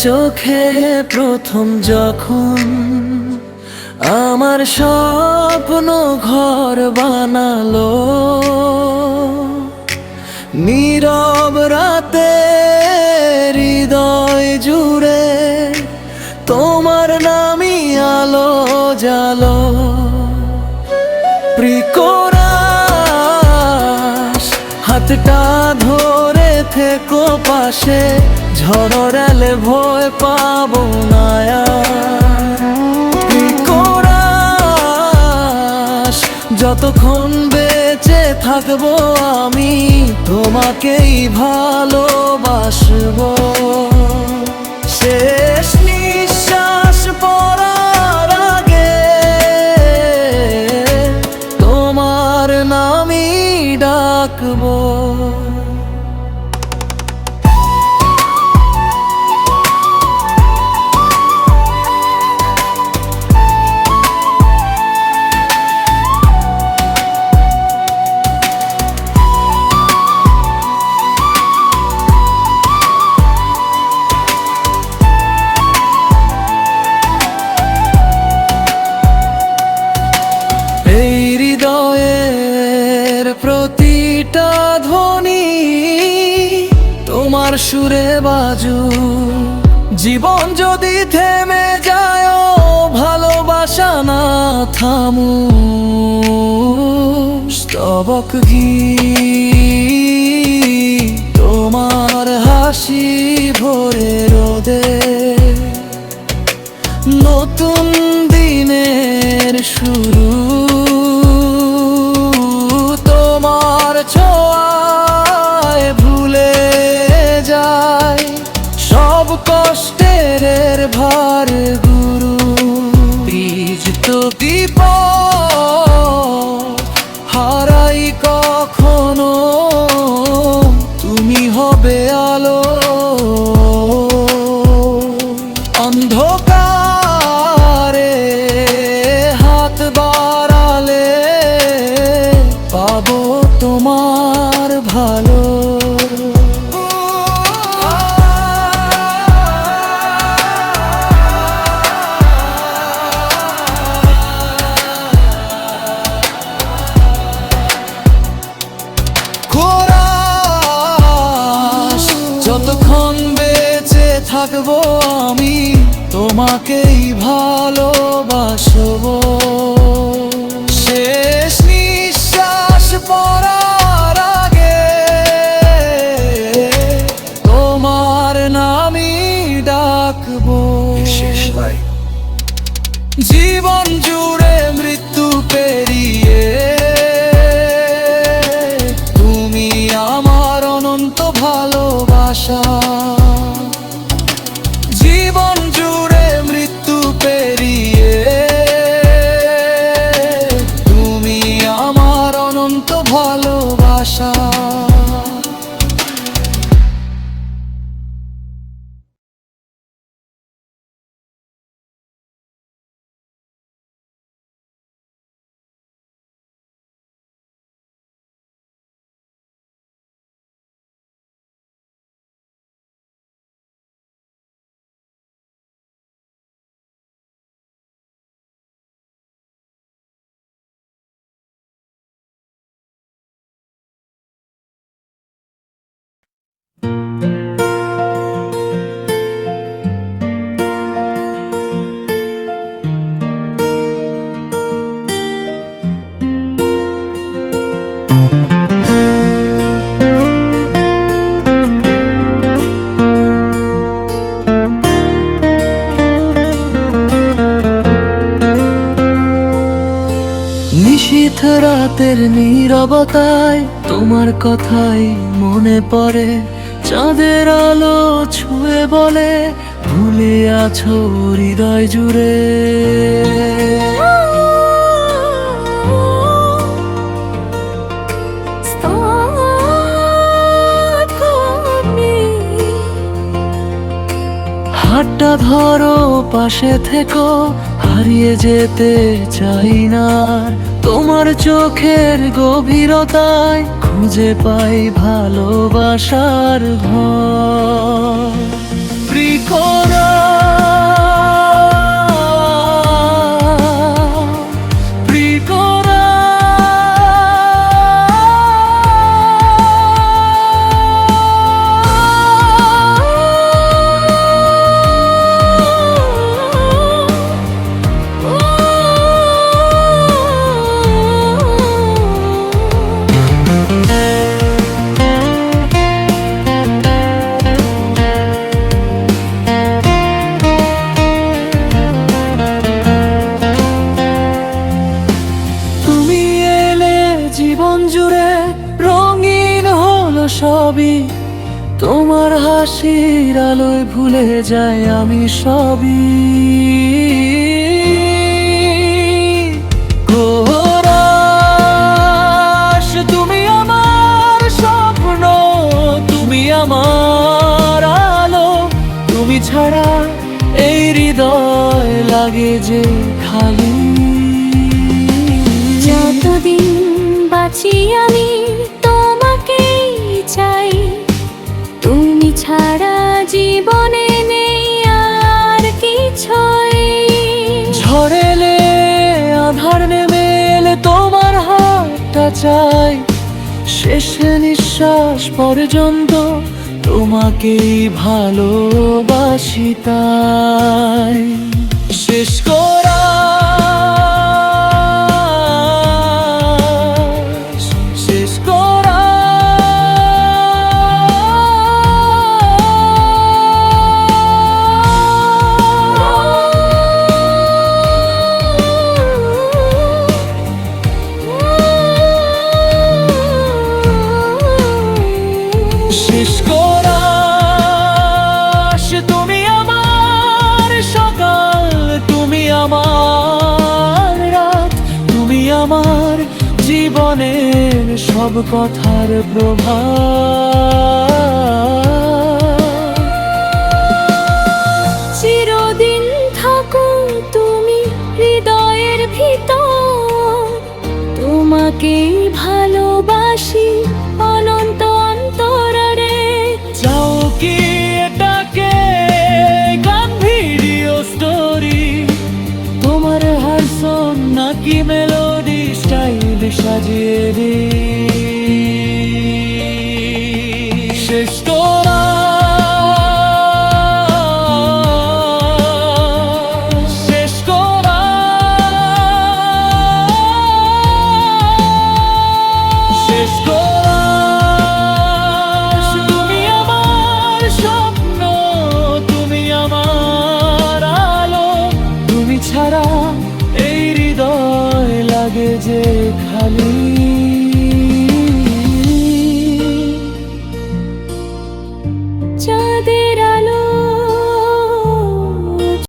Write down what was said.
চোখে প্রথম যখন আমার স্বপ্ন ঘর বানালো, নীরব রাতে হৃদয় জুড়ে তোমার নামই আলো জালো। প্রিকরাস হাতটা ধরে থেকো পাশে, ঝড় এলে ভয় পাবো না আর। প্রিকরাস যতক্ষণ বেঁচে থাকবো আমি তোমাকেই ভালোবাসবো। শেষ নিঃশ্বাস পড়ার আগে তোমার নামই ডাকবো। প্রতিটা ধ্বনি তোমার সুরে বাজু, জীবন যদি থেমে যায় ভালোবাসা না থামু। স্তবক গীত তোমার হাসি ভোরে রোদে, নতুন দিনের শুরু ছোঁয়ায় ভুলে যায় সব কষ্টের ভার গুরু। বীজ তো বিপদ হারাই কখনো, তুমি হবে আলো। অন্ধকারে হাত বাড়ালে পাবো তোমার ভালো। কোরাস যতক্ষণ বেঁচে থাকবো আমি তোমাকেই ভালোবাসবো। শেষ নিঃশ্বাস পড়ার আগে তোমার নামই ডাকবো। জীবন জুড়ে মৃত্যু পেরিয়ে তুমি আমার অনন্ত ভালোবাসা। জীবন জুড়ে মৃত্যু পেরিয়ে তুমি আমার অনন্ত ভালোবাসা। নিশীথ রাতের নীরবতায় তোমার কথাই মনে পড়ে, চাঁদের আলো ছুঁয়ে বলে ভুলে আছো হৃদয় জুড়ে। হাতটা ধরো পাশে থেকো, হারিয়ে যেতে চাই না। তোমার চোখের গভীরতায় খুঁজে পাই ভালোবাসার ঘর। থেকো না, জীবন জুড়ে রঙিন হলো সবই, তোমার হাসির আলোয় ভুলে যাই আমি সবই। কোরাস, তুমি আমার স্বপ্ন, তুমি আমার আলো, তুমি ছাড়া এই হৃদয় লাগে যে খালি। যতদিন বাঁচি আমি তোমাকেই চাই, তুমি ছাড়া জীবনে নেই আর কিছুই। ঝড় এলে আধার নেমে এলে তোমার হাতটা চাই, শেষ নিঃশ্বাস পর্যন্ত তোমাকেই ভালোবাসি তাই। শেষ করা শেষ কোরাস, তুমি আমার সকাল, তুমি আমার রাত, তুমি আমার জীবনের সব কথার প্রভাব। চিরদিন থাকো তুমি হৃদয়ের ভিতর, তোমাকেই ভালোবাসি অনন্ত অন্তরে। যাও কি এটাকে গান ভিডিও স্টোরি, তোমার হাসন নাকি মেলোডি স্টাইল সাজিয়ে দি। শেষ করা, শেষ করা, শেষ করা। তুমি আমার স্বপ্ন, তুমি আমার আলো, তুমি ছাড়া এই হৃদয় লাগে যে খালি।